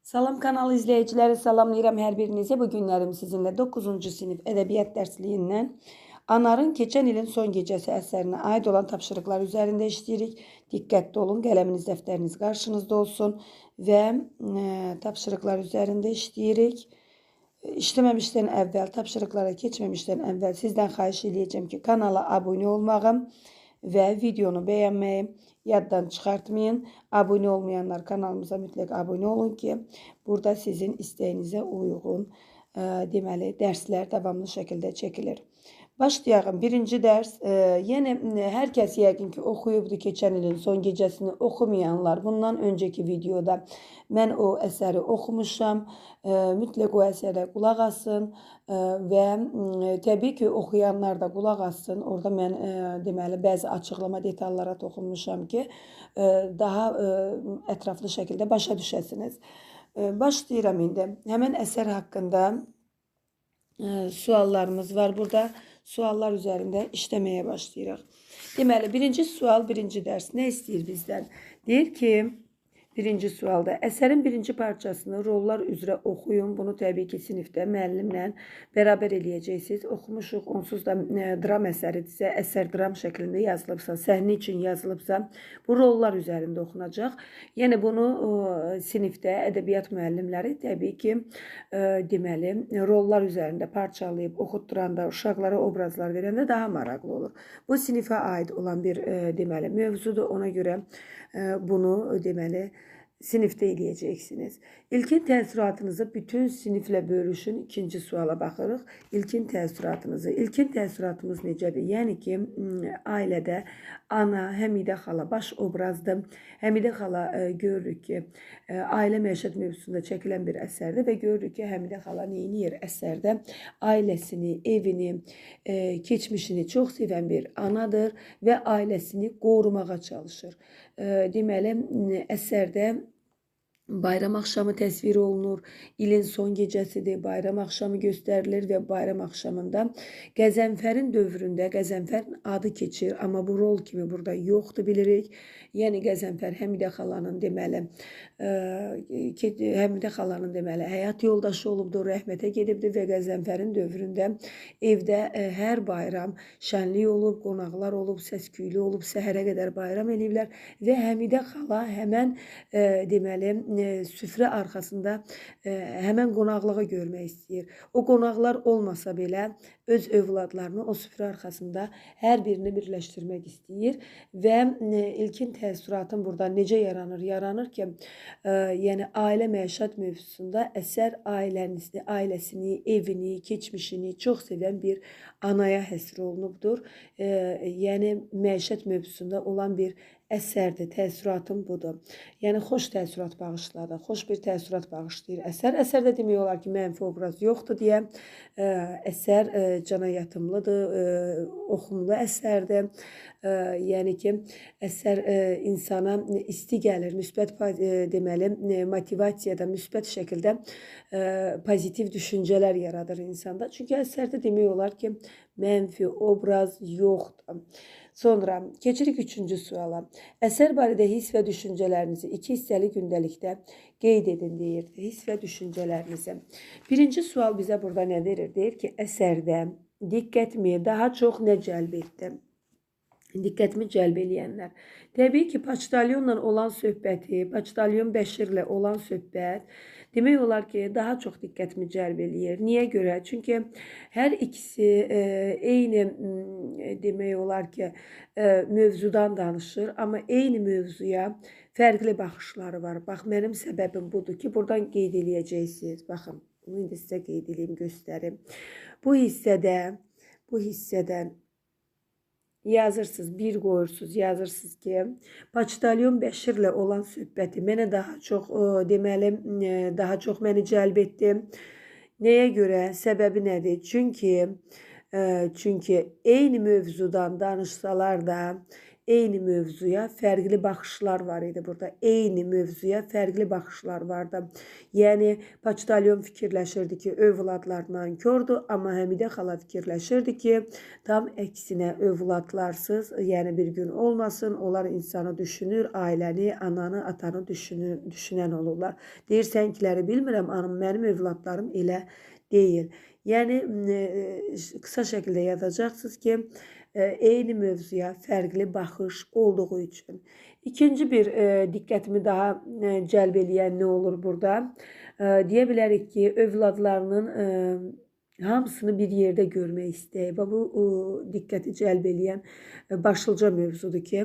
Salam kanal izleyicileri, salamlayıram hər birinizi. Bu günlərim sizinlə 9-cu sinif ədəbiyyat dərsliyindən Anarın keçən ilin son gecəsi əsərinə aid olan tapşırıqlar üzərində işləyirik. Diqqətli olun, qələminiz, dəftəriniz qarşınızda olsun və tapşırıqlar üzərində işləyirik. İşləməmişdən əvvəl, tapşırıqlara keçməmişdən əvvəl sizdən xahiş edəcəm ki, kanala abunə olmağı və videonu bəyənməyi yaddan çıxartmayın. Abunə olmayanlar kanalımıza mütləq abunə olun ki, burada sizin istəyinizə uyğun deməli dərslər davamlı şəkildə çəkilir. Başlayalım. Birinci dərs. Yenə hər kəs yəqin ki oxuyubdu keçən ilin son gecəsini. Oxumayanlar bundan öncəki videoda mən o əsəri oxumuşam. Mütləq o əsərə qulaq asın və təbii ki oxuyanlar da qulaq assın. Orada mən deməli bəzi açıqlama detallara toxunmuşam ki daha ətraflı şəkildə başa düşəsiniz. Başlayıram indi. Həmin əsər haqqında suallarımız var burada. Suallar üzərində işləməyə başlayırıq. Deməli, birinci sual, birinci dərs nə istəyir bizdən? Deyir ki, birinci sualda əsərin birinci parçasını rollar üzrə oxuyun. Bunu təbii ki sinifdə müəllimlə bərabər eləyəcəksiniz. Oxumuşuq, onsuz da dram əsəridirsə, əsər dram şəklində yazılıbsa, səhnə üçün yazılıbsa, bu rollar üzərində oxunacaq. Yəni bunu sinifdə ədəbiyyat müəllimləri təbii ki deməli rollar üzərində parçalayıb oxutduranda, uşaqlara obrazlar verəndə daha maraqlı olur. Bu sinifə aid olan bir deməli mövzudur. Ona görə bunu deməli sinifdə eləyəcəksiniz. İlkin təəssüratınızı bütün siniflə bölüşün. İkinci suala baxırıq. İlkin təəssüratınızı. İlkin təəssüratımız necədir? Yəni ki, ailədə ana, Həmidə xala baş obrazdır. Həmidə xala görürük ki, ailə məişət mövzusunda çəkilən bir əsərdir və görürük ki, Həmidə xala neyniyir əsərdə? Ailəsini, evini, keçmişini çox sevən bir anadır və ailəsini qorumağa çalışır. Deməli, əsərdə bayram axşamı təsvir olunur. İlin son gecəsidir. Bayram axşamı göstərilir və bayram axşamında Qəzənfərin dövründə Qəzənfərin adı keçir. Amma bu rol kimi burada yoxdur bilirik. Yəni Qəzənfər Həmidə xalanın deməli həyat yoldaşı olubdur, rəhmətə gedibdir və Qəzənfərin dövründə evdə hər bayram şənlik olub, qonaqlar olub, səs-küylü olub, səhərə qədər bayram eləyiblər və Həmidə xala həmən deməli süfrə arxasında həmən qonaqlığı görmək istəyir. O qonaqlar olmasa belə öz övladlarını o süfrə arxasında hər birini birləşdirmək istəyir və ilkin təəssüratın burada necə yaranır? Yaranır ki, yəni ailə məişət mövzusunda əsər ailəsini, evini, keçmişini çox sevən bir anaya həsr olunubdur. Yəni məişət mövzusunda olan bir əsərdir, təəssüratım budur. Yəni xoş təəssürat bağışladı, xoş bir təəssürat bağışlayır əsər. Əsərdə demək olar ki, mənfi obraz yoxdur deyə əsər cana yatımlıdır, oxumlu əsərdir. Yəni ki, əsər insana isti gəlir, müsbət deməli motivasiyada müsbət şəkildə pozitiv düşüncələr yaradır insanda. Çünki əsərdə demək olar ki, mənfi obraz yoxdur. Sonra keçirik üçüncü suala. Əsər barədə hiss və düşüncələrinizi 2 hissəli gündəlikdə qeyd edin deyirdi. Hiss və düşüncələrinizi. Birinci sual bizə burada nə verir? Deyir ki, əsərdə diqqətimi daha çox nə cəlb etdi? Diqqətimi cəlb eləyənlər. Təbii ki, Paçtalyonla olan söhbəti, Paçtalyon Bəşirlə olan söhbət demək olar ki, daha çox diqqətimi cəlb eləyir. Niyə görə? Çünki hər ikisi eyni demək olar ki, mövzudan danışır, amma eyni mövzuya fərqli baxışları var. Bax, mənim səbəbim budur ki, buradan qeyd eləyəcəksiniz. Baxın, bunu indi sizə qeyd eləyim, göstərim. Bu hissədə yazırsınız, bir qoyursunuz, yazırsınız ki, Paçtalyon Bəşirlə olan söhbəti mənə daha çox, deməli, daha çox məni cəlb etdi. Nəyə görə? Səbəbi nədir? Çünki eyni mövzudan danışsalar da, eyni mövzuya fərqli baxışlar var idi burada. Eyni mövzuya fərqli baxışlar vardı. Yəni Poçtalyon fikirləşirdi ki, övladlarla kördur, amma Həmidə xala fikirləşirdi ki, tam əksinə övladlarsız, yəni bir gün olmasın, onlar insanı düşünür, ailəni, ananı, atanı düşünən olurlar. Deyir, sənkiləri bilmirəm, mənim övladlarım elə deyil. Yəni qısa şəkildə yazacaqsınız ki, eyni mövzuya fərqli baxış olduğu üçün. İkinci bir diqqətimi daha cəlb eləyən nə olur burada? Deyə bilərik ki, övladlarının hamısını bir yerdə görmək istəyir. Bu diqqəti cəlb eləyən başlıca mövzudur ki,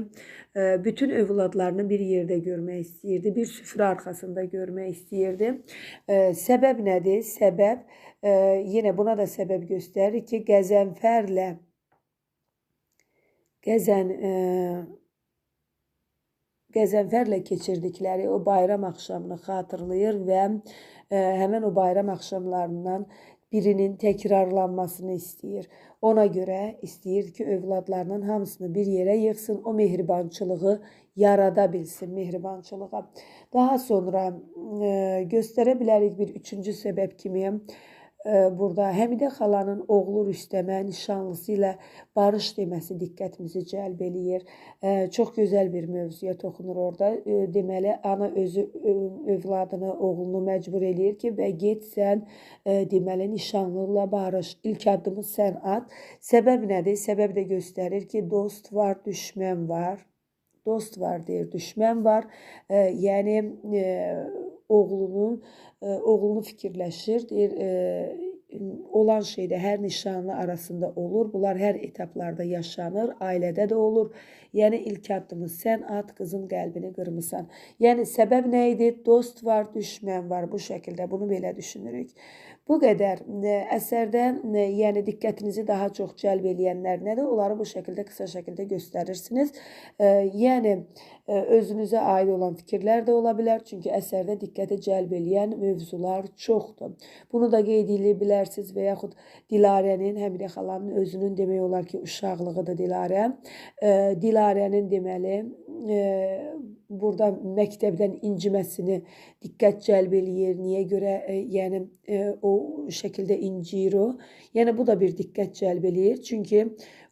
bütün övladlarını bir yerdə görmək istəyirdi, bir süfrə arxasında görmək istəyirdi. Səbəb nədir? Səbəb yenə buna da səbəb göstərir ki, Qəzənfərlə keçirdikləri o bayram axşamını xatırlayır və həmən o bayram axşamlarından birinin təkrarlanmasını istəyir. Ona görə istəyir ki, övladlarının hamısını bir yerə yığsın, o mehribançılığı yarada bilsin, mehribançılığa. Daha sonra göstərə bilərik bir üçüncü səbəb kimi. Burada Həmidə xalanın oğlu Rüstəmə nişanlısı ilə barış deməsi diqqətimizi cəlb eləyir. Çox gözəl bir mövzuya toxunur orada. Deməli, ana özü övladını, oğlunu məcbur eləyir ki, və get sən deməli nişanlıyla barış. İlk addımı sən at. Səbəb nədir? Səbəb də göstərir ki, dost var, düşmən var. Dost var deyir, düşmən var. Yəni oğlunu fikirləşir, deyir, olan şeydə hər nişanlı arasında olur. Bunlar hər etaplarda yaşanır, ailədə də olur. Yəni ilk addımı sən at, qızın qəlbini qırmısan. Yəni səbəb nə idi? Dost var, düşmən var. Bu şəkildə bunu belə düşünürük. Bu qədər əsərdə yəni diqqətinizi daha çox cəlb eləyənlər nədir? Onları bu şəkildə qısa şəkildə göstərirsiniz. Yəni özünüzə aid olan fikirlər də ola bilər. Çünki əsərdə diqqəti cəlb eləyən mövzular çoxdur. Bunu da qeyd edə bilərsiniz və yaxud Dilarənin, Həmidə xalanın özünün demək olar ki, uşaqlığıdır Dilarə. Dilarənin deməli burada məktəbdən inciməsini diqqət cəlb eləyir. Niyə görə? Yəni o şəkildə inciyir o. Yəni bu da bir diqqət cəlb eləyir. Çünki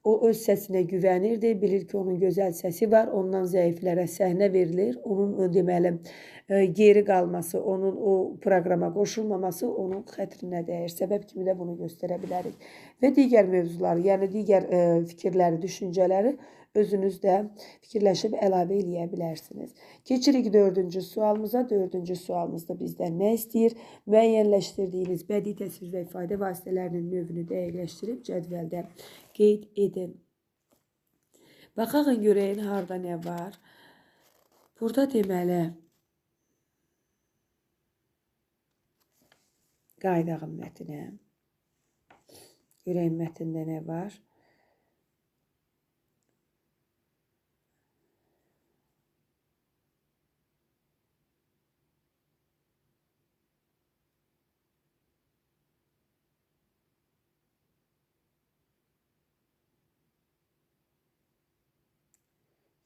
o öz səsinə güvənirdi. Bilir ki, onun gözəl səsi var. Ondan zəiflərə səhnə verilir. Onun deməli geri qalması, onun o proqrama qoşulmaması onun xətrinə dəyir. Səbəb kimi də bunu göstərə bilərik. Və digər mövzular, yəni digər fikirləri, düşüncələri özünüzdə fikirləşib əlavə eləyə bilərsiniz. Keçirik 4-cü sualımıza. 4-cü sualımızda bizdən nə istəyir? Müəyyənləşdirdiyiniz bədii təsvir və ifadə vasitələrinin növünü dəqiqləşdirib cədvəldə qeyd edin. Baxaqın görəyin harda nə var? Burada deməli qaydağın mətinə. Görəyin mətində nə var?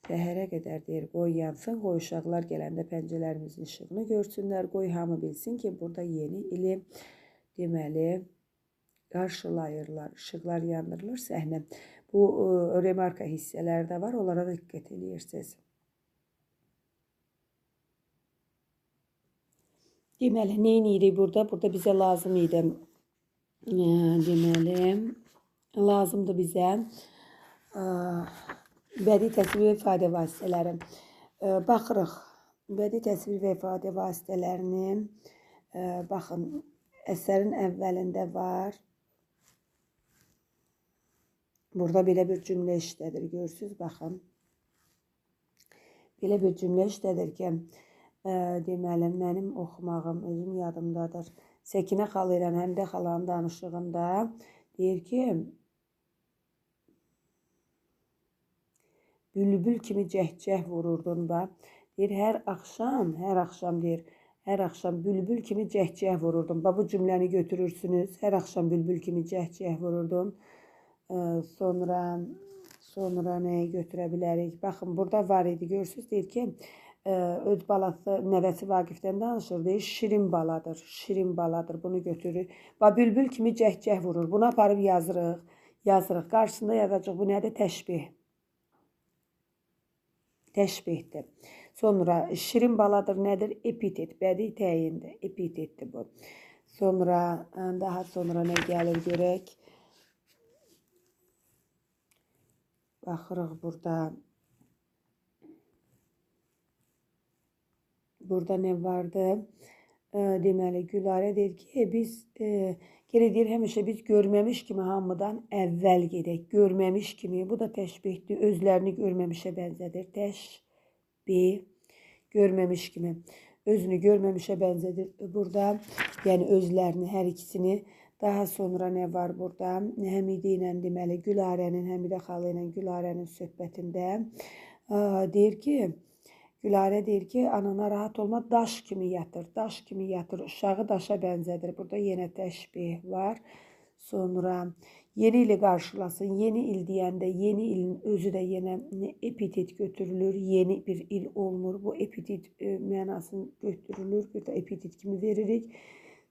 Səhərə qədər deyir, qoy yansın, qoy uşaqlar gələndə pəncələrimizin işığını görsünlər, qoy hamı bilsin ki, burada yeni ili deməli qarşılayırlar, işıqlar yandırılır səhnə. Bu remarka hissələri də var, onlara da diqqət edirsiniz. Deməli, nə edirik burada? Burada bizə lazım idi, deməli, lazımdır bizə bədii təsvir və ifadə vasitələri. Baxırıq, bədii təsvir və ifadə vasitələrini, baxın, əsərin əvvəlində var. Burada belə bir cümlə işlədir, görürsünüz, baxın. Belə bir cümlə işlədir ki, deməli, mənim oxumağım özüm yadımdadır. Səkinə xala ilə Həmidə xalanın danışığında deyir ki, bülbül kimi cəhcəh vururdun da. Deyir, hər axşam deyir, hər axşam bülbül kimi cəhcəh vururdun. Bu cümləni götürürsünüz, hər axşam bülbül kimi cəhcəh vururdun. Sonra nəyə götürə bilərik? Baxın, burada var idi, görürsünüz, deyir ki, öz balası, nəvəsi Vaqifdən danışır, deyir, şirin baladır, şirin baladır, bunu götürür. Bax, bülbül kimi cəhcəh vurur, bunu aparıb yazırıq. Qarşısında yazacaq, bu nədir? Təşbih. Təşbihdir. Sonra şirin baladır nədir? Epitet, bədii təyindir, epitetdir bu. Sonra, daha sonra nə gəlir görək? Baxırıq burada. Burada nə vardı? Deməli, Gülarə deyir ki, biz geri deyir, həmişə biz görməmiş kimi hamıdan əvvəl gedək. Görməmiş kimi, bu da təşbihdir. Özlərini görməmişə bənzədir. Təşbih, görməmiş kimi. Özünü görməmişə bənzədir. Burada, yəni özlərini, hər ikisini. Daha sonra nə var burada? Həmidə ilə deməli, Gülarənin, Həmidə xala ilə Gülarənin söhbətində deyir ki, Gülarə deyir ki, anana rahat olma, daş kimi yatır, daş kimi yatır, uşağı daşa bənzədir. Burada yenə təşbih var. Sonra yeni ili qarşılasın, yeni il deyəndə yeni ilin özü də yenə epitet götürülür, yeni bir il olmur. Bu epitet mənasını götürülür, bir də epitet kimi veririk.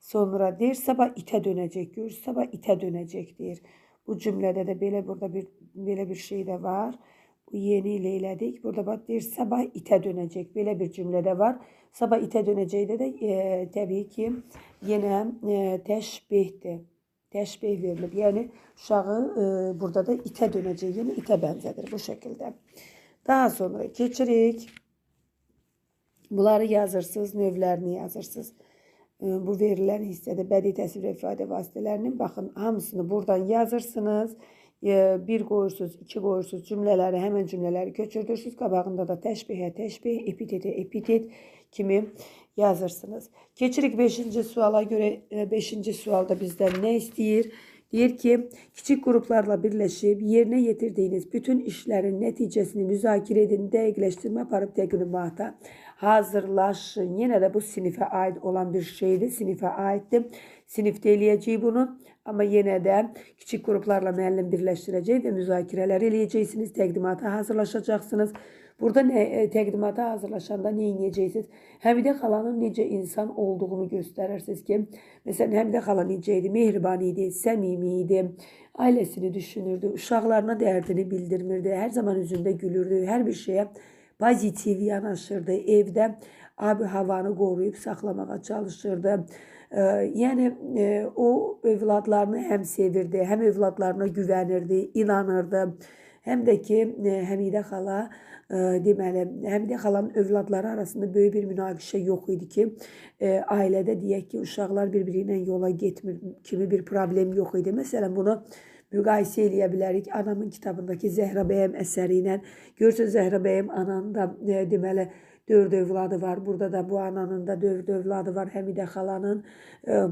Sonra deyir, sabah itə dönəcək, görür, sabah itə dönəcək deyir. Bu cümlədə də belə bir şey də var. Yeni ilə elədik. Burada bax deyir, sabah itə dönəcək. Belə bir cümlədə var. Sabah itə dönəcəkdə də təbii ki, yenə təşbihdir. Təşbih verilib. Yəni, uşağı burada da itə dönəcək. Yəni, itə bənzədir bu şəkildə. Daha sonra keçirik. Bunları yazırsınız, növlərini yazırsınız. Bu verilən hissədə bədii təsvir və ifadə vasitələrinin, baxın, hamısını buradan yazırsınız. Bir qoyursunuz, iki qoyursunuz, cümlələri, həmən cümlələri köçürdürsünüz. Qabağında da təşbihə təşbih, epitetə epitet kimi yazırsınız. Keçirik 5-ci suala görə. 5-ci sualda bizdən nə istəyir? Deyir ki, kiçik qruplarla birləşib yerinə yetirdiyiniz bütün işlərin nəticəsini müzakirə edin, dəqiqləşdirmə aparıb təqdimata hazırlaşın. Yenə də bu sinifə aid olan bir şeydir, sinifə aiddir. Sinifdə eləyəcək bunu, amma yenə də kiçik qruplarla müəllim birləşdirəcək və müzakirələr eləyəcəksiniz, təqdimata hazırlaşacaqsınız. Burada təqdimata hazırlaşanda nə edəcəksiniz? Həmidə xalanın necə insan olduğunu göstərirsiniz ki, məsələn, Həmidə xala necə idi? Mehriban idi, səmimi idi, ailəsini düşünürdü, uşaqlarına dərdini bildirmirdi, hər zaman üzündə gülürdü, hər bir şeyə pozitiv yanaşırdı, evdə abi-havanı qoruyub saxlamağa çalışırdı. Yəni, o övladlarını həm sevirdi, həm övladlarına güvənirdi, inanırdı. Həm də ki, Həmidə xala, deməli, Həmidə xalanın övladları arasında böyük bir münaqişə yox idi ki, ailədə deyək ki, uşaqlar bir-biri ilə yola getmir kimi bir problem yox idi. Məsələn, bunu müqayisə eləyə bilərik anamın kitabındakı Zəhra bəyəm əsəri ilə. Görürsünüz, Zəhra bəyəm ananın da deməli 4 övladı var. Burada da bu ananın da 4 övladı var, Həmidə xalanın.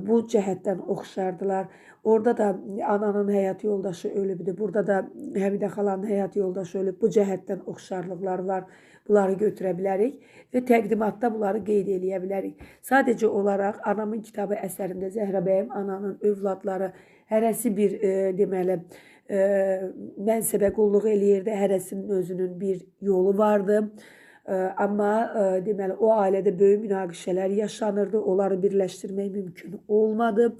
Bu cəhətdən oxşardılar. Orada da ananın həyat yoldaşı ölübdür. Burada da Həmidə xalanın həyat yoldaşı ölüb. Bu cəhətdən oxşarlıqlar var. Bunları götürə bilərik və təqdimatda bunları qeyd eləyə bilərik. Sadəcə olaraq anamın kitabı əsərində Zəhra bəyəm ananın övladları hərəsi bir deməli mənsəbə qulluq eləyirdi. Hərəsinin özünün bir yolu vardı. Amma deməli o ailədə böyük münaqişələr yaşanırdı. Onları birləşdirmək mümkün olmadı.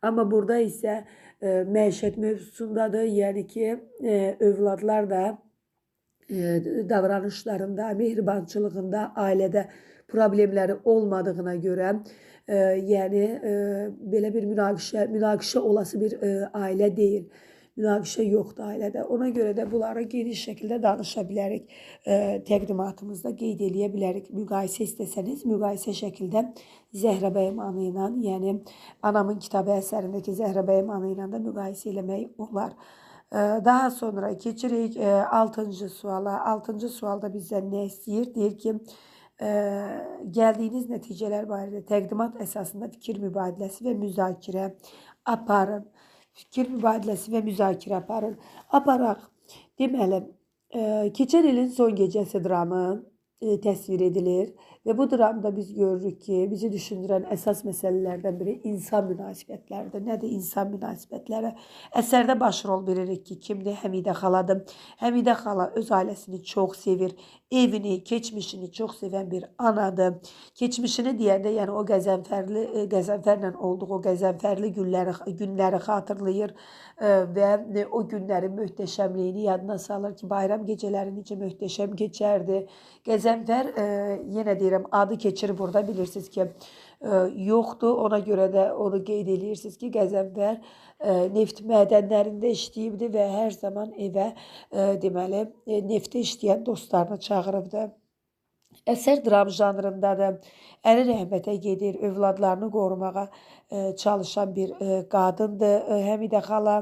Amma burada isə məişət mövzusundadır. Yəni ki, övladlar da davranışlarında, mehribançılığında ailədə problemləri olmadığına görə, yəni belə bir münaqişə olası bir ailə deyil. Münaqişə yoxdur ailədə. Ona görə də bunları geniş şəkildə danışa bilərik. Təqdimatımızda qeyd eləyə bilərik. Müqayisə istəsəniz, müqayisə şəkildə Zəhra bəyəm anı ilə, yəni anamın kitabı əsərindəki Zəhra bəyəm anı ilə də müqayisə eləmək olar. Daha sonra keçirik 6-cı suala. 6-cı sualda bizdən nə istəyir? Deyir ki, gəldiyiniz nəticələr barədə təqdimat əsasında fikir mübadiləsi və müzakirə aparın. Fikir mübadiləsi və müzakirə aparın. Aparaq. Deməli, keçən ilin son gecəsi dramı təsvir edilir Ve bu dramda biz görürük ki bizi düşündürən əsas məsələlərdən biri insan münasibətləridir. Nədir insan münasibətləri? Əsərdə baş rol bilirik ki, kimdir? Həmidə xaladır. Həmidə xala öz ailəsini çox sevir. Evini, keçmişini çox sevən bir anadır. Keçmişini deyəndə, yəni o Qəzənfərlə olduğu o qəzənfərli günləri xatırlayır və o günlərin möhtəşəmliyini yadına salır ki, bayram gecələri necə möhtəşəm keçərdi. Qəzənfər, yenə deyirəm, adı keçir burada, bilirsiniz ki, yoxdur. Ona görə də onu qeyd edirsiniz ki, Qəzənfər neft mədənlərində işləyibdi və hər zaman evə deməli neftdə işləyən dostlarını çağırıbdı. Əsər dram janrındadır. Əri rəhmətə gedir, övladlarını qorumağa çalışan bir qadındır Həmidə xala.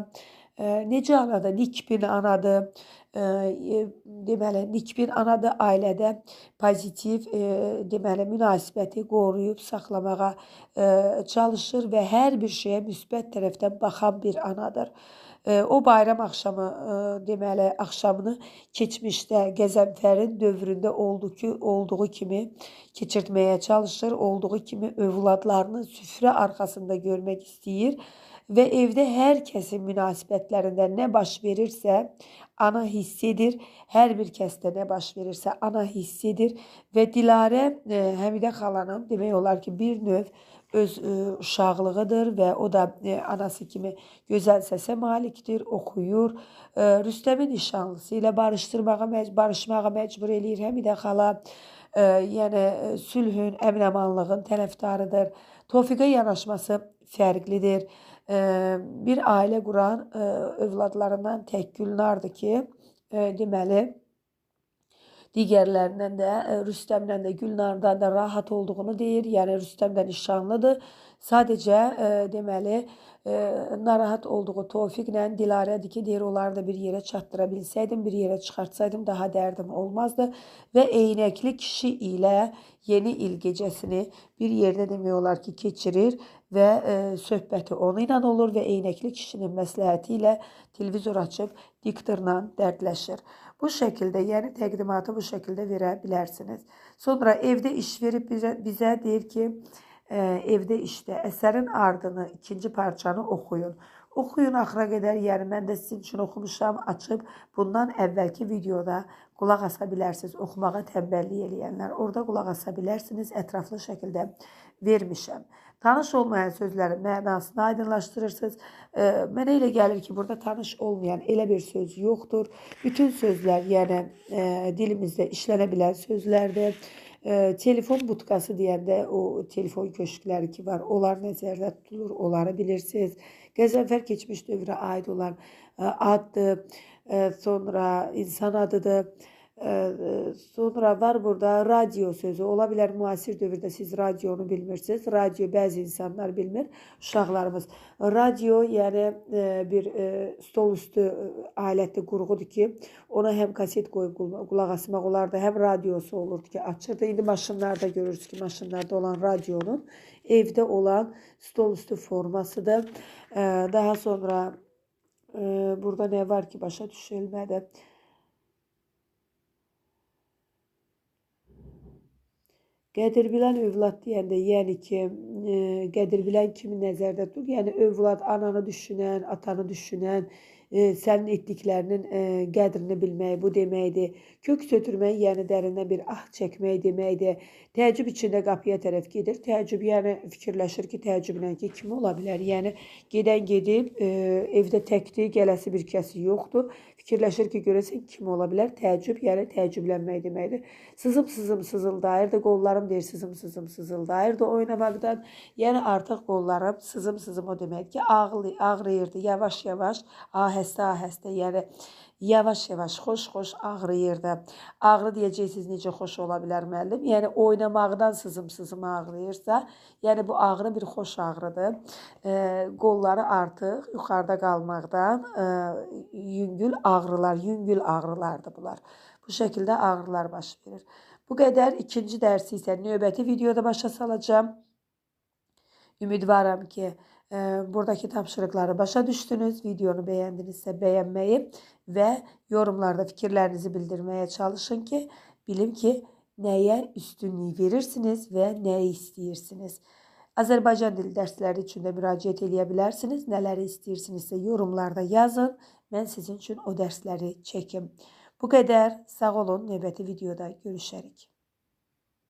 Necə anadır? Nikbin anadır. Deməli, nikbin anadır, ailədə pozitiv deməli münasibəti qoruyub saxlamağa çalışır və hər bir şeyə müsbət tərəfdən baxan bir anadır. O bayram axşamı deməli axşamını keçmişdə Qəzənfərin dövründə olduğu kimi keçirtməyə çalışır, olduğu kimi övladlarını süfrə arxasında görmək istəyir və evdə hər kəsin münasibətlərində nə baş verirsə ana hiss edir. Hər bir kəsdə nə baş verirsə ana hiss edir və Dilarə Həmidə xalanın demək olar ki, bir növ öz uşaqlığıdır və o da anası kimi gözəl səsə malikdir, oxuyur. Rüstəmin nişanlısı ilə barışmağa məcbur eləyir Həmidə xala. Yəni sülhün, əmin-amanlığın tərəfdarıdır. Tofiqə yanaşması fərqlidir. Bir ailə quran övladlarından tək Gülnardır ki, deməli digərlərindən də Rüstəmlə də Gülnardan da rahat olduğunu deyir. Yəni Rüstəm də nişanlıdır. Sadəcə deməli narahat olduğu Tofiqlə Dilarədir ki, deyir onları da bir yerə çatdıra bilsəydim, bir yerə çıxartsaydım daha dərdim olmazdı. Və eynəkli kişi ilə yeni il gecəsini bir yerdə demək olar ki, keçirir və söhbəti onu ilə olur və eynəkli kişinin məsləhəti ilə televizor açıb diktorla dərdləşir. Bu şəkildə, yəni təqdimatı bu şəkildə verə bilərsiniz. Sonra evdə iş verib bizə deyir ki, evdə işdə əsərin ardını, ikinci parçanı oxuyun. Oxuyun axıra qədər, yəni mən də sizin üçün oxumuşam, açıb bundan əvvəlki videoda qulaq asa bilərsiniz. Oxumağa tənbəllik eləyənlər orada qulaq asa bilərsiniz, ətraflı şəkildə vermişəm. Tanış olmayan sözlərin mənasını aydınlaşdırırsınız. Mənə elə gəlir ki, burada tanış olmayan elə bir söz yoxdur. Bütün sözlər, yəni dilimizdə işlənə bilən sözlərdir. Telefon butkası deyəndə o telefon köşkləri ki var, onlar nəzərdə tutulur, onları bilirsiniz. Qəzənfər keçmiş dövrə aid olan addır, sonra insan adıdır. Sonra var burada radyo sözü. Ola bilər müasir dövrdə siz radionu bilmirsiniz. Radyo bəzi insanlar bilmir, uşaqlarımız. Radyo yəni bir stol üstü alətli qurğudur ki, ona həm kaset qoyub qulaq asmaq olardı, həm radiosu olurdu ki, açırdı. İndi maşınlarda görürsünüz ki, maşınlarda olan radionun evdə olan stol üstü formasıdır. Daha sonra burada nə var ki, başa düşülmədi. Qədir bilən övlad deyəndə, yəni ki, qədir bilən kimi nəzərdə tutur? Yəni övlad ananı düşünən, atanı düşünən, sənin etdiklərinin qədrini bilmək bu deməkdir. Kök sötürmək, yəni dərindən bir ah çəkmək deməkdir. Təəccüb içində qapıya tərəf gedir. Təəccüb, yəni fikirləşir ki, təəccüblə ki, kim ola bilər? Yəni gedən gedib, evdə təkdir, gələsi bir kəsi yoxdur. Fikirləşir ki, görəsən kim ola bilər? Təəccüb, yəni təəccüblənmək deməkdir. Sızım sızıldayırdı, qollarım deyir sızım sızıldayırdı oynamaqdan. Yəni artıq qollarım sızım o deməkdir ki, ağrıyırdı yavaş-yavaş, ahəstə, yəni yavaş-yavaş, xoş ağrıyırdı. Ağrı deyəcəksiniz, necə xoş ola bilər müəllim? Yəni oynamaqdan sızım ağrıyırsa, yəni bu ağrı bir xoş ağrıdır. Qolları artıq yuxarıda qalmaqdan yüngül ağrılardır bunlar. Bu şəkildə ağrılar baş verir. Bu qədər. İkinci dərsi isə növbəti videoda başa salacağım. Ümidvaram ki, buradakı tapşırıqları başa düşdünüz. Videonu bəyəndinizsə bəyənməyi və yorumlarda fikirlərinizi bildirməyə çalışın ki, bilim ki, nəyə üstünlük verirsiniz və nəyi istəyirsiniz? Azərbaycan dili dərsləri üçün də müraciət edə bilərsiniz. Nələri istəyirsinizsə yorumlarda yazın. Mən sizin üçün o dərsləri çəkim. Bu qədər. Sağ olun. Növbəti videoda görüşərik.